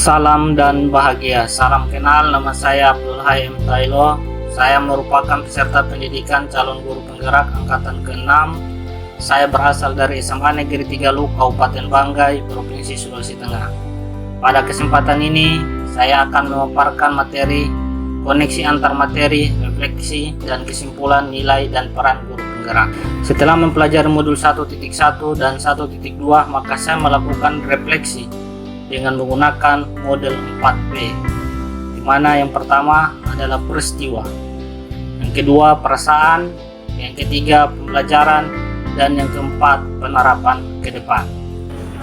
Salam dan bahagia. Salam kenal, nama saya Abdul Hai M. Tailo. Saya merupakan peserta pendidikan calon guru penggerak angkatan ke-6. Saya berasal dari SMA Negeri 3 Lu, Kabupaten Banggai, Provinsi Sulawesi Tengah. Pada kesempatan ini, saya akan memaparkan materi koneksi antar materi, refleksi, dan kesimpulan nilai dan peran guru penggerak. Setelah mempelajari modul 1.1 dan 1.2, maka saya melakukan refleksi dengan menggunakan model 4P, di mana yang pertama adalah peristiwa, yang kedua perasaan, yang ketiga pembelajaran, dan yang keempat penerapan ke depan.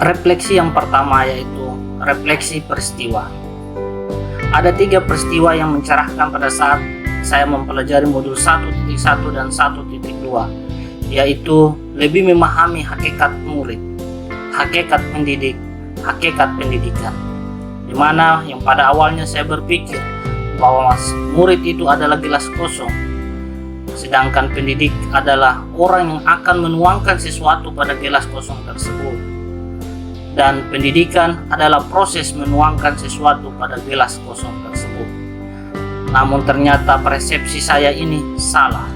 Refleksi yang pertama yaitu refleksi peristiwa. Ada 3 peristiwa yang mencerahkan pada saat saya mempelajari modul 1.1 dan 1.2, yaitu lebih memahami hakikat murid, hakikat pendidik, hakikat pendidikan, di mana yang pada awalnya saya berpikir bahwa murid itu adalah gelas kosong, sedangkan pendidik adalah orang yang akan menuangkan sesuatu pada gelas kosong tersebut, dan pendidikan adalah proses menuangkan sesuatu pada gelas kosong tersebut. Namun ternyata persepsi saya ini salah.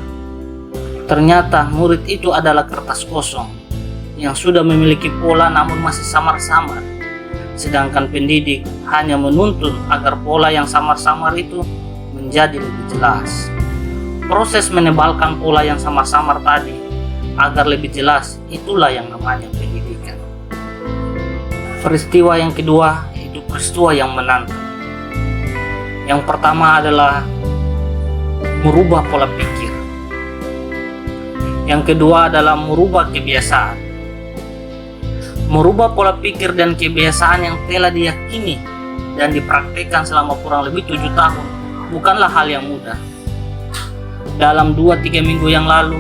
Ternyata murid itu adalah kertas kosong yang sudah memiliki pola namun masih samar-samar, sedangkan pendidik hanya menuntun agar pola yang samar-samar itu menjadi lebih jelas. Proses menebalkan pola yang samar-samar tadi agar lebih jelas, itulah yang namanya pendidikan. Peristiwa yang kedua yaitu peristiwa yang menantang. Yang pertama adalah merubah pola pikir. Yang kedua adalah merubah kebiasaan. Merubah pola pikir dan kebiasaan yang telah diyakini dan dipraktikkan selama kurang lebih 7 tahun bukanlah hal yang mudah. Dalam 2-3 minggu yang lalu,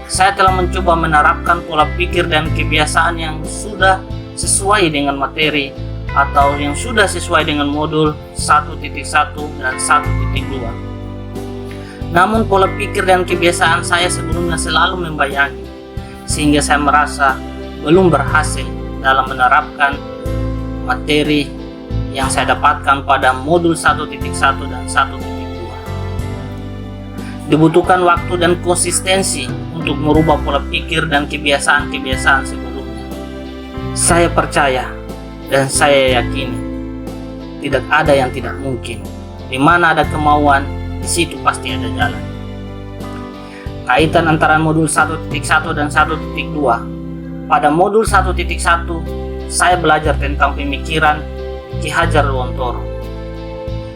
saya telah mencoba menerapkan pola pikir dan kebiasaan yang sudah sesuai dengan materi atau yang sudah sesuai dengan modul 1.1 dan 1.2. Namun pola pikir dan kebiasaan saya sebelumnya selalu membayangi, sehingga saya merasa belum berhasil dalam menerapkan materi yang saya dapatkan pada modul 1.1 dan 1.2. Dibutuhkan waktu dan konsistensi untuk merubah pola pikir dan kebiasaan-kebiasaan sebelumnya. Saya percaya dan saya yakini tidak ada yang tidak mungkin. Di mana ada kemauan, di situ pasti ada jalan. Kaitan antara modul 1.1 dan 1.2. Pada modul 1.1, saya belajar tentang pemikiran Ki Hajar Dewantara.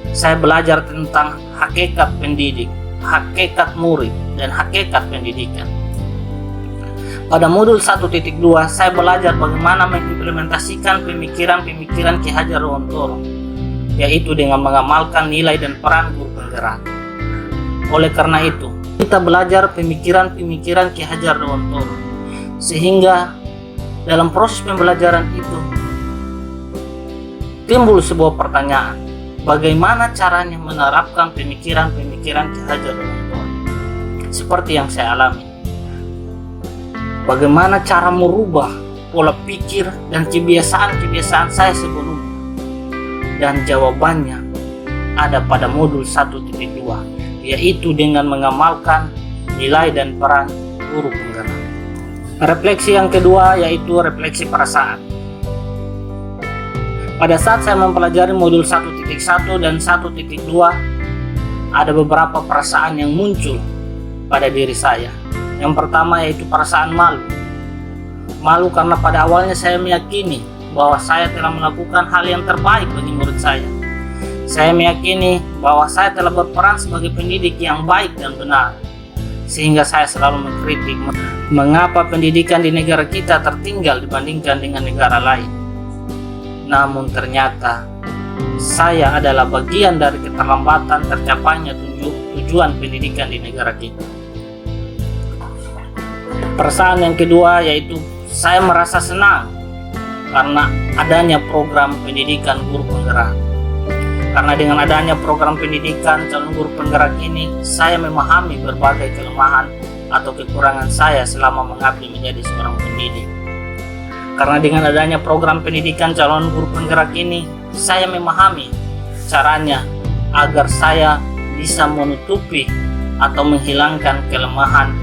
Saya belajar tentang hakikat pendidik, hakikat murid, dan hakikat pendidikan. Pada modul 1.2, saya belajar bagaimana mengimplementasikan pemikiran-pemikiran Ki Hajar Dewantara, yaitu dengan mengamalkan nilai dan peran guru penggerak. Oleh karena itu, kita belajar pemikiran-pemikiran Ki Hajar Dewantara, sehingga dalam proses pembelajaran itu timbul sebuah pertanyaan, bagaimana caranya menerapkan pemikiran-pemikiran Ki Hajar Dewantara seperti yang saya alami. Bagaimana cara merubah pola pikir dan kebiasaan-kebiasaan saya sebelumnya? Dan jawabannya ada pada modul 1.2, yaitu dengan mengamalkan nilai dan peran guru penggerak. Refleksi yang kedua yaitu refleksi perasaan. Pada saat saya mempelajari modul 1.1 dan 1.2, ada beberapa perasaan yang muncul pada diri saya. Yang pertama yaitu perasaan malu. Malu karena pada awalnya saya meyakini bahwa saya telah melakukan hal yang terbaik bagi murid saya. Saya meyakini bahwa saya telah berperan sebagai pendidik yang baik dan benar, sehingga saya selalu mengkritik mengapa pendidikan di negara kita tertinggal dibandingkan dengan negara lain. Namun ternyata saya adalah bagian dari keterlambatan tercapainya tujuan pendidikan di negara kita. Perasaan yang kedua yaitu saya merasa senang karena adanya program pendidikan guru penggerak. Karena dengan adanya program pendidikan calon guru penggerak ini, saya memahami berbagai kelemahan atau kekurangan saya selama mengabdi menjadi seorang pendidik. Karena dengan adanya program pendidikan calon guru penggerak ini, saya memahami caranya agar saya bisa menutupi atau menghilangkan kelemahan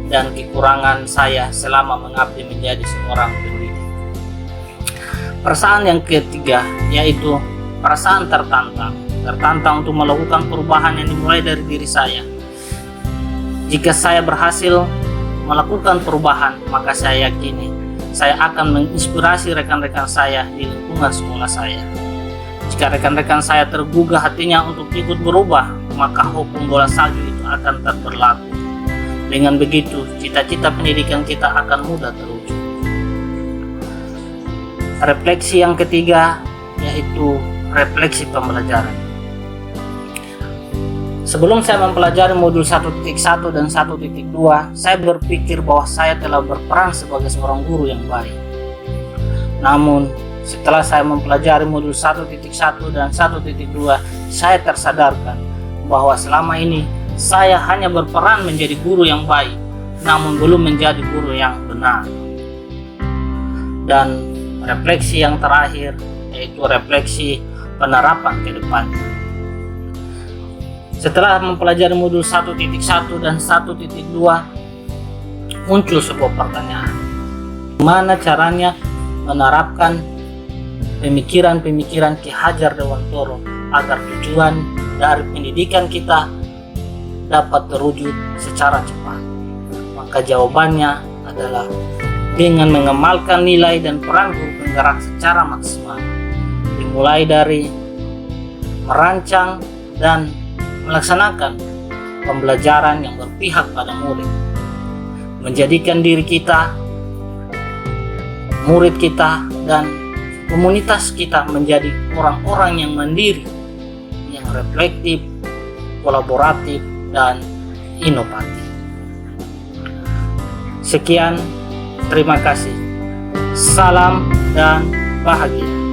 dan kekurangan saya selama mengabdi menjadi seorang pendidik. Perasaan yang ketiga yaitu perasaan tertantang untuk melakukan perubahan yang dimulai dari diri saya. Jika saya berhasil melakukan perubahan, maka saya yakini saya akan menginspirasi rekan-rekan saya di lingkungan sekolah saya. Jika rekan-rekan saya tergugah hatinya untuk ikut berubah, maka hukum bola salju itu akan tetap berlaku. Dengan begitu, cita-cita pendidikan kita akan mudah terwujud. Refleksi yang ketiga yaitu refleksi pembelajaran. Sebelum saya mempelajari modul 1.1 dan 1.2, saya berpikir bahwa saya telah berperan sebagai seorang guru yang baik. Namun, setelah saya mempelajari modul 1.1 dan 1.2, saya tersadarkan bahwa selama ini saya hanya berperan menjadi guru yang baik, namun belum menjadi guru yang benar. Dan refleksi yang terakhir yaitu refleksi penerapan ke depannya. Setelah mempelajari modul 1.1 dan 1.2, muncul sebuah pertanyaan. Bagaimana caranya menerapkan pemikiran-pemikiran Ki Hajar Dewantoro agar tujuan dari pendidikan kita dapat terwujud secara cepat? Maka jawabannya adalah dengan mengamalkan nilai dan peran guru penggerak secara maksimal. Dimulai dari merancang dan melaksanakan pembelajaran yang berpihak pada murid, menjadikan diri kita, murid kita, dan komunitas kita menjadi orang-orang yang mandiri, yang reflektif, kolaboratif, dan inovatif. Sekian, terima kasih. Salam dan bahagia.